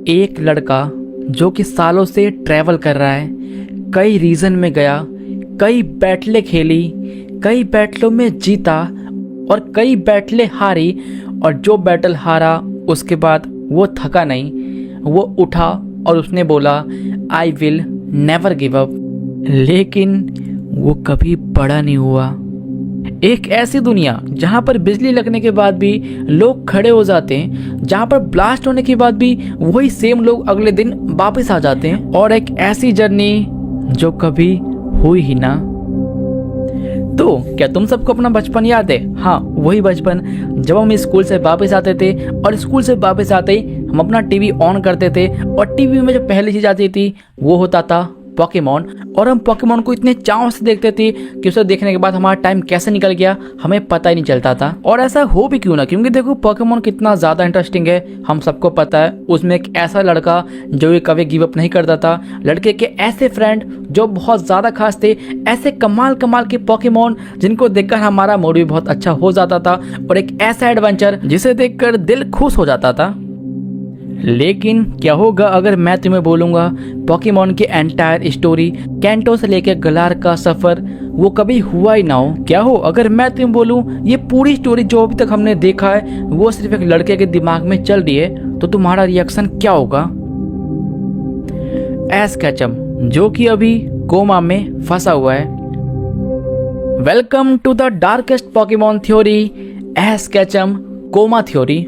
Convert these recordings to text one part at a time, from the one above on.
एक लड़का जो कि सालों से ट्रैवल कर रहा है, कई रीजन में गया, कई बैटलें खेली, कई बैटलों में जीता और कई बैटलें हारी, और जो बैटल हारा उसके बाद वो थका नहीं, वो उठा और उसने बोला I will never give up. लेकिन वो कभी बड़ा नहीं हुआ। एक ऐसी दुनिया जहां पर बिजली लगने के बाद भी लोग खड़े हो जाते हैं, जहां पर ब्लास्ट होने के बाद भी वही सेम लोग अगले दिन वापस आ जाते हैं, और एक ऐसी जर्नी जो कभी हुई ही ना। तो क्या तुम सबको अपना बचपन याद है? हाँ, वही बचपन जब हम स्कूल से वापस आते थे और स्कूल से वापस आते ही हम अपना टीवी ऑन करते थे, और टीवी में जो पहली चीज आती थी वो होता था पोकेमॉन, और हम पोकेमॉन को इतने चाव से देखते थे कि उसे देखने के बाद हमारा टाइम कैसे निकल गया हमें पता ही नहीं चलता था। और ऐसा हो भी क्यों ना, क्योंकि देखो पोकेमॉन कितना ज़्यादा इंटरेस्टिंग है, हम सबको पता है। उसमें एक ऐसा लड़का जो ये कभी गिव अप नहीं करता था, लड़के के ऐसे फ्रेंड जो बहुत ज़्यादा खास थे, ऐसे कमाल कमाल के पोकेमॉन जिनको देखकर हमारा मूड भी बहुत अच्छा हो जाता था, और एक ऐसा एडवेंचर जिसे देखकर दिल खुश हो जाता था। लेकिन क्या होगा अगर मैं तुम्हें बोलूँगा पोकेमॉन की एंटायर स्टोरी, कैंटो से लेकर गलार का सफ़र, वो कभी हुआ ही ना हो? क्या हो अगर मैं तुम्हें बोलूँ ये पूरी स्टोरी जो अभी तक हमने देखा है वो सिर्फ एक लड़के के दिमाग में चल रही है, तो तुम्हारा रिएक्शन क्या होगा? एश कैचम जो कि अभी कोमा में फंसा हुआ है। Welcome to the darkest Pokemon theory, Ash Ketchum coma theory.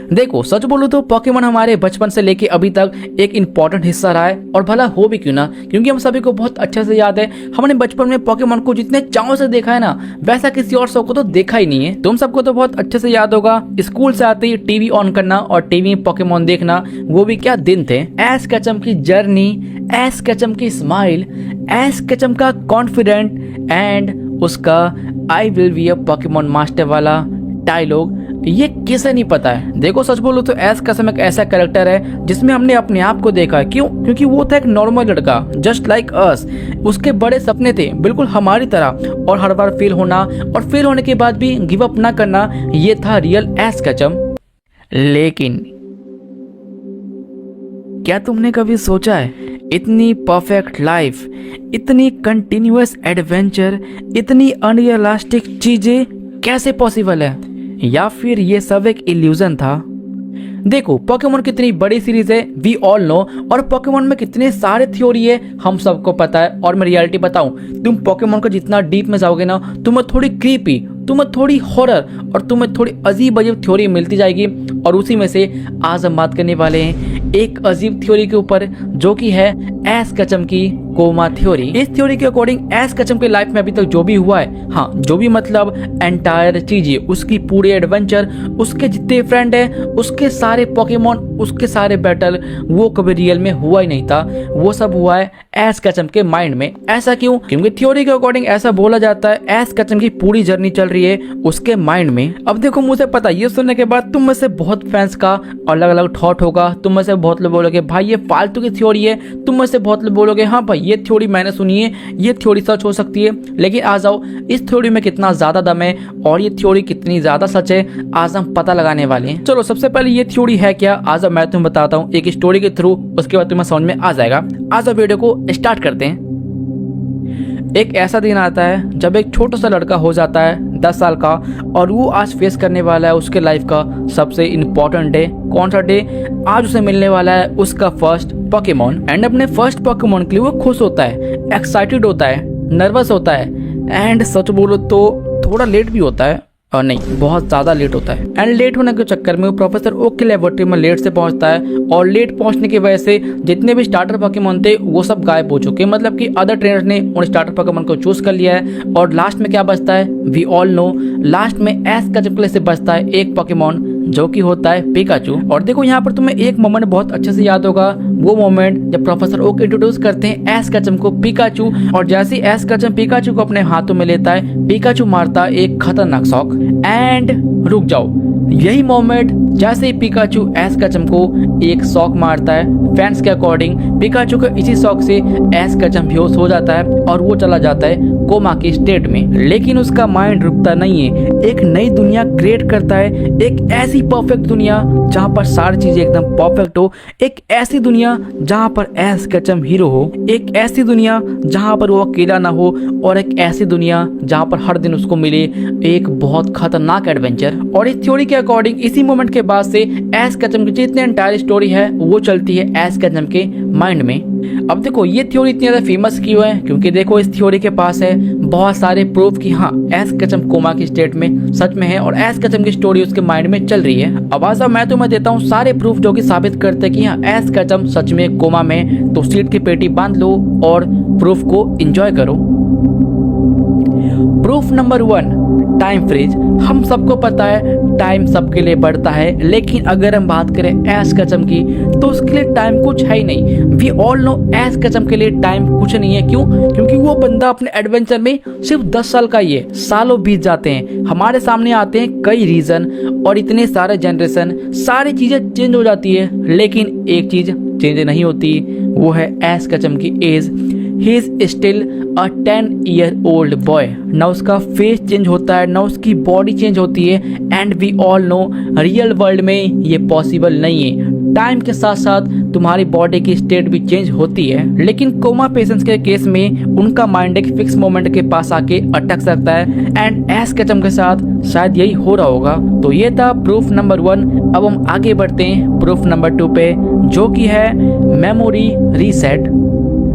देखो सच बोलूं तो पोकेमॉन हमारे बचपन से लेके अभी तक एक इम्पॉर्टेंट हिस्सा रहा है, और भला हो भी क्यों ना, क्योंकि हम सभी को बहुत अच्छे से याद है हमने बचपन में पोकेमॉन को जितने चाव से देखा है ना, वैसा किसी और शो को तो देखा ही नहीं है। तुम सबको तो बहुत अच्छे से याद होगा स्कूल से आते ही टीवी ऑन करना और टीवी में पोकेमॉन देखना, वो भी क्या दिन थे। एश कैचम की जर्नी, एश कैचम की स्माइल, एश कैचम का कॉन्फिडेंट एंड उसका I will be a Pokemon master वाला डायलॉग, ये किसे नहीं पता है। देखो सच बोलूं तो एश कैचम एक ऐसा कैरेक्टर है जिसमें हमने अपने आप को देखा है। क्यों? क्योंकि वो था एक नॉर्मल लड़का जस्ट लाइक अस। उसके बड़े सपने थे बिल्कुल हमारी तरह, और हर बार फेल होना और फेल होने के बाद भी गिव अप ना करना, ये था रियल एश कैचम। लेकिन क्या तुमने कभी सोचा है इतनी परफेक्ट लाइफ, इतनी कंटिन्यूअस एडवेंचर, इतनी अनरियलिस्टिक चीजें कैसे पॉसिबल है? या फिर ये सब एक इल्यूजन था? देखो पोकेमॉन कितनी बड़ी सीरीज है वी ऑल नो, और पोकेमॉन में कितने सारे थ्योरी है हम सबको पता है। और मैं रियलिटी बताऊं, तुम पोकेमॉन को जितना डीप में जाओगे ना, तुम्हें थोड़ी क्रीपी, तुम्हें थोड़ी हॉरर और तुम्हें थोड़ी अजीब अजीब थ्योरी मिलती जाएगी। और उसी में से आज हम बात करने वाले हैं एक अजीब थ्योरी के ऊपर, जो कि है एश कैचम की कोमा थ्योरी। इस थ्योरी के अकॉर्डिंग एश कैचम के लाइफ में अभी तक जो भी हुआ है, हाँ जो भी मतलब एंटायर चीजें, उसकी पूरी एडवेंचर, उसके जितने फ्रेंड है, उसके सारे पोकेमॉन, उसके सारे बैटल, वो कभी रियल में हुआ ही नहीं था। वो सब हुआ है एश कैचम के माइंड में। ऐसा क्यों? क्योंकि थ्योरी के अकॉर्डिंग ऐसा बोला जाता है एश कैचम की पूरी जर्नी चल रही है उसके माइंड में। अब देखो मुझे पता ये सुनने के बाद तुम में से बहुत फैंस का अलग अलग थॉट होगा। तुम में से बहुत लोग बोलोगे भाई ये फालतू की थ्योरी है, तुम में से बहुत लोग बोलोगे हाँ भाई ये थ्योरी मैंने सुनी है, ये थ्योरी सच हो सकती है। लेकिन आ जाओ इस थ्योरी में कितना ज्यादा दम है और ये थ्योरी कितनी ज्यादा सच है, आज हम पता लगाने वाले हैं। चलो सबसे पहले ये थ्योरी है क्या, आज मैं तुम्हें बताता हूँ एक स्टोरी के थ्रू, उसके बाद तुम्हें समझ में आ जाएगा। आज वीडियो को स्टार्ट करते हैं। एक ऐसा दिन आता है जब एक छोटा सा लड़का हो जाता है 10 साल का, और वो आज फेस करने वाला है उसके लाइफ का सबसे इम्पोर्टेंट डे। कौन सा डे? आज उसे मिलने वाला है उसका फर्स्ट पोकेमॉन। एंड अपने फर्स्ट पोकेमॉन के लिए वो खुश होता है, एक्साइटेड होता है, नर्वस होता है, एंड सच बोलो तो थोड़ा लेट भी होता है, और नहीं बहुत ज्यादा लेट होता है। एंड लेट होने के चक्कर में वो प्रोफेसर ओक की लेबोरेटरी में लेट से पहुंचता है, और लेट पहुंचने की वजह से जितने भी स्टार्टर पोकेमॉन थे वो सब गायब हो चुके हैं। मतलब कि अदर ट्रेनर्स ने उन स्टार्टर पोकेमॉन को चूज कर लिया है, और लास्ट में क्या बचता है वी ऑल नो, लास्ट में एश कैचम के लिए से बचता है एक पोकेमॉन जो कि होता है पिकाचू। और देखो यहाँ पर तुम्हें एक मोमेंट बहुत अच्छे से याद होगा, वो मोमेंट जब प्रोफेसर ओक इंट्रोड्यूस करते हैं एश कैचम को पिकाचू, और जैसे एश कैचम पिकाचू को अपने हाथों में लेता है, पिकाचू मारता है एक खतरनाक शॉक। एंड रुक जाओ, यही मोमेंट जैसे ही पिकाचू एस कचम को एक शॉक मारता है, फैंस के अकॉर्डिंग पिकाचू के इसी शॉक से एस कचम बेहोश हो जाता है और वो चला जाता है कोमा की स्टेट में। लेकिन उसका माइंड रुकता नहीं है, एक नई दुनिया क्रिएट करता है, एक ऐसी परफेक्ट दुनिया जहाँ पर सारी चीजें एकदम परफेक्ट हो, एक ऐसी दुनिया जहाँ पर एस कचम हीरो हो, एक ऐसी दुनिया जहाँ पर वो अकेला ना हो, और एक ऐसी दुनिया जहाँ पर हर दिन उसको मिले एक बहुत खतरनाक एडवेंचर। और इस थ्योरी के अकॉर्डिंग इसी मोमेंट के बाद से एस कचम की जितनी एंटायर स्टोरी है वो चलती है एस कचम के माइंड में। अब देखो ये थ्योरी इतनी ज्यादा फेमस क्यों है, क्योंकि देखो इस थ्योरी के पास है बहुत सारे प्रूफ कि हाँ एस कचम कोमा की स्टेट में सच में है और एस कचम की स्टोरी उसके माइंड में चल रही है। अब आज मैं तुम्हें देता हूँ सारे प्रूफ जो कि साबित करते हैं कि हाँ एस कचम सच में कोमा में। तो सीट की पेटी बांध लो और प्रूफ को एंजॉय करो। Proof number 1, time freeze. हम सबको पता है टाइम सबके लिए बढ़ता है, लेकिन अगर हम बात करें एस कचम की तो उसके लिए टाइम कुछ है ही नहीं। वी ऑल नो एस कचम के लिए टाइम कुछ नहीं है। क्यों? क्योंकि वो बंदा अपने एडवेंचर में सिर्फ 10 साल का ही है, सालों बीत जाते हैं, हमारे सामने आते हैं कई रीजन और इतने सारे जनरेशन, सारी चीजें चेंज हो जाती है, लेकिन एक चीज चेंज नहीं होती, वो है एस कचम की age. He is still a 10-year-old boy. ना उसका फेस चेंज होता है, ना उसकी बॉडी चेंज होती है, and we all know real world में ये पॉसिबल नहीं है। टाइम के साथ साथ तुम्हारी बॉडी की स्टेट भी चेंज होती है, लेकिन कोमा पेशेंट्स के केस में उनका माइंड एक फिक्स मोमेंट के पास आके अटक सकता है, एंड एस कचम के साथ शायद यही हो रहा होगा। तो ये था प्रूफ नंबर 1। अब हम आगे बढ़ते हैं प्रूफ नंबर 2 पे, जो कि है मेमोरी रीसेट।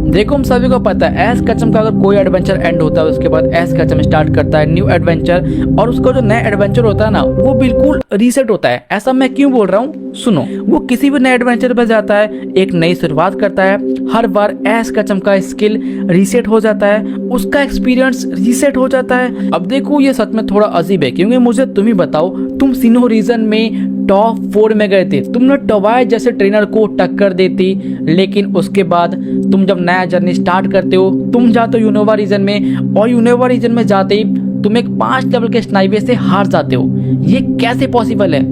देखो हम सभी को पता है एस कचम का अगर कोई एडवेंचर एंड होता है उसके बाद एस कचम स्टार्ट करता है न्यू एडवेंचर, और उसका जो नया एडवेंचर होता है ना वो बिल्कुल रीसेट होता है। ऐसा मैं क्यों बोल रहा हूँ, सुनो। वो किसी भी नए एडवेंचर पर जाता है, एक नई शुरुआत करता है, हर बार एस कचम का स्किल रीसेट हो जाता है, उसका एक्सपीरियंस रीसेट हो जाता है। अब देखो ये सच में थोड़ा अजीब है, क्योंकि मुझे तुम ही बताओ, तुम सिनो रीजन में टॉप 4 में गए थे, तुमने टवाई जैसे ट्रेनर को टक्कर देती, लेकिन उसके बाद तुम जब नया जर्नी स्टार्ट करते हो, तुम जाते हो यूनोवा रीजन में, और यूनोवा रीजन में जाते ही तुम एक 5 लेवल के स्नाइपर से हार जाते हो। ये कैसे पॉसिबल है?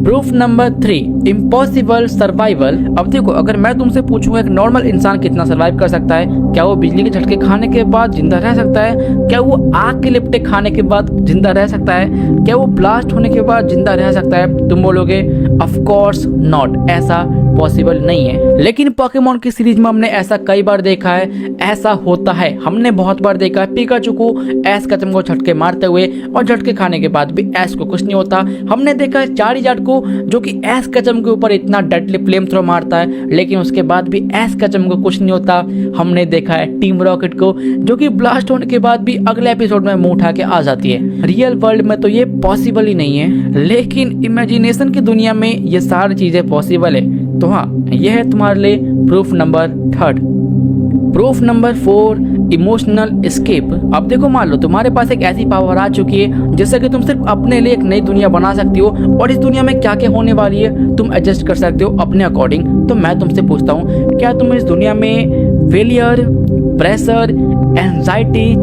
Proof number 3, impossible survival. अब देखो अगर मैं तुमसे पूछूंगा एक नॉर्मल इंसान कितना सर्वाइव कर सकता है, क्या वो बिजली के झटके खाने के बाद जिंदा रह सकता है, क्या वो आग के लिपटे खाने के बाद जिंदा रह सकता है, क्या वो ब्लास्ट होने के बाद जिंदा रह सकता है? तुम बोलोगे ऑफ कोर्स नॉट, ऐसा पॉसिबल नहीं है। लेकिन पोकेमॉन की सीरीज में हमने ऐसा कई बार देखा है, ऐसा होता है, हमने बहुत बार देखा है पिकाचू को एस कचम को झटके मारते हुए, और झटके खाने के बाद भी एस को कुछ नहीं होता। हमने देखा है चारिजार्ड को जो कि एस कचम के ऊपर इतना डेडली फ्लेम थ्रो मारता है, लेकिन उसके बाद भी एस कचम को कुछ नहीं होता। हमने देखा है टीम रॉकेट को जो कि ब्लास्ट होने के बाद भी अगले एपिसोड में मुंह उठा के आ जाती है। रियल वर्ल्ड में तो ये पॉसिबल ही नहीं है, लेकिन इमेजिनेशन की दुनिया में ये सारी चीजें पॉसिबल है। तो हाँ, यह है तुम्हारे लिए proof number 3। Proof number 4, emotional escape. अब देखो मान लो तुम्हारे पास एक ऐसी पावर आ चुकी है जिससे कि तुम सिर्फ अपने लिए एक नई दुनिया बना सकती हो, और इस दुनिया में क्या क्या होने वाली है तुम एडजस्ट कर सकते हो अपने अकॉर्डिंग। तो मैं तुमसे पूछता हूँ, क्या तुम इस दुनिया में फेलियर, प्रेशर, एंजाइटी,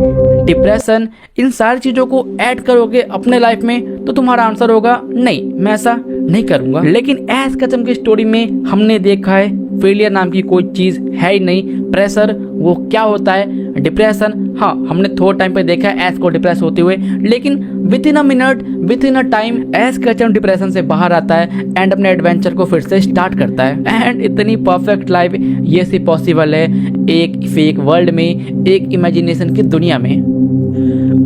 डिप्रेशन, इन सारी चीजों को ऐड करोगे अपने लाइफ में? तो तुम्हारा आंसर होगा नहीं, मैं ऐसा नहीं करूंगा। लेकिन एस कचम की स्टोरी में हमने देखा है फेलियर नाम की कोई चीज है ही नहीं, प्रेशर वो क्या होता है, डिप्रेशन हाँ हमने थोड़ा टाइम पे देखा है एस को डिप्रेस होते हुए, लेकिन within a minute, within a time Ash Ketchum depression से बाहर आता है एंड अपने एडवेंचर को फिर से स्टार्ट करता है। एंड इतनी परफेक्ट लाइफ ये सी पॉसिबल है एक फेक वर्ल्ड में, एक इमेजिनेशन की दुनिया में।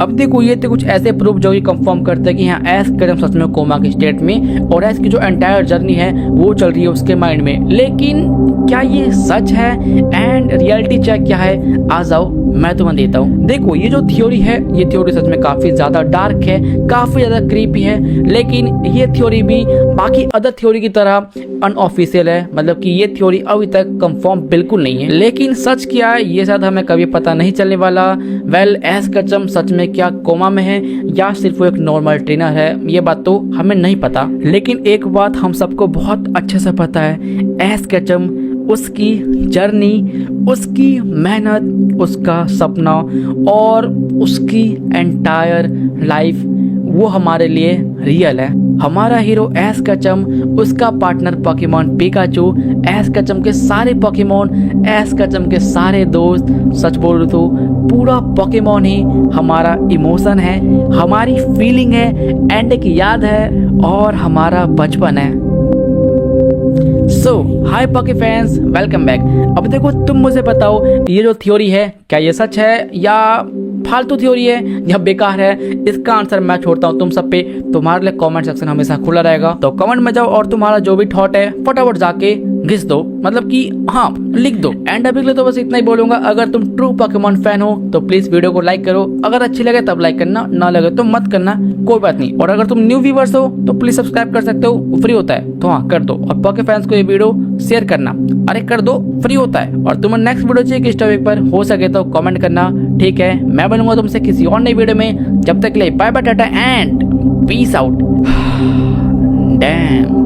अब देखो ये थे कुछ ऐसे प्रूफ जो कि कंफर्म करते हैं कि हाँ एस कचम सच में कोमा की स्टेट में, और एस की जो एंटायर जर्नी है वो चल रही है उसके माइंड में। लेकिन क्या ये सच है एंड रियलिटी चेक क्या है? आ जाओ मैं तुम्हें देता हूँ। देखो ये जो थ्योरी है, ये थ्योरी सच में काफी ज्यादा डार्क है, काफी ज्यादा क्रीपी है, लेकिन ये थ्योरी भी बाकी अदर थ्योरी की तरह अनऑफिशियल है, मतलब कि ये थ्योरी अभी तक कंफर्म बिल्कुल नहीं है। लेकिन सच क्या है ये शायद हमें कभी पता नहीं चलने वाला। वेल एस कचम सच में क्या कोमा में है या सिर्फ वो एक नॉर्मल ट्रेनर है, ये बात तो हमें नहीं पता। लेकिन एक बात हम सबको बहुत अच्छे से पता है, एस कचम उसकी जर्नी, उसकी मेहनत, उसका सपना और उसकी एंटायर लाइफ वो हमारे लिए रियल है। हमारा हीरो एश कचम, उसका पार्टनर पोकेमॉन पिकाचू, एश कचम के सारे पोकेमॉन, एश कचम के सारे दोस्त, सच बोलूं तो पूरा पोकेमॉन ही हमारा इमोशन है, हमारी फीलिंग है, एंड एक याद है और हमारा बचपन है। सो हाय पॉके फैंस, वेलकम बैक। अब देखो तुम मुझे बताओ, ये जो थ्योरी है क्या ये सच है या फालतू थ्योरी है या बेकार है? इसका आंसर मैं छोड़ता हूँ तुम सब पे। तुम्हारे लिए कमेंट सेक्शन हमेशा खुला रहेगा, तो कमेंट में जाओ और तुम्हारा जो भी थॉट है फटाफट जाके घिस दो, मतलब कि हाँ लिख दो। एंड अभी के लिए तो बस इतना ही बोलूंगा, अगर तुम ट्रू पोकेमॉन फैन हो तो प्लीज वीडियो को लाइक करो, अगर अच्छी लगे तब लाइक करना, ना लगे तो मत करना, कोई बात नहीं। और अगर तुम न्यू व्यूवर्स हो तो प्लीज सब्सक्राइब कर सकते हो, फ्री होता है, तो हाँ कर दो। और पोके फैंस को ये वीडियो शेयर करना, अरे कर दो, फ्री होता है। और तुम्हें नेक्स्ट वीडियो चाहिए किस टॉपिक पर, हो सके तो कमेंट करना, ठीक है? मैं मिलूंगा तुमसे किसी और नई वीडियो में, जब तक के लिए bye bye, tata and peace out. Dam.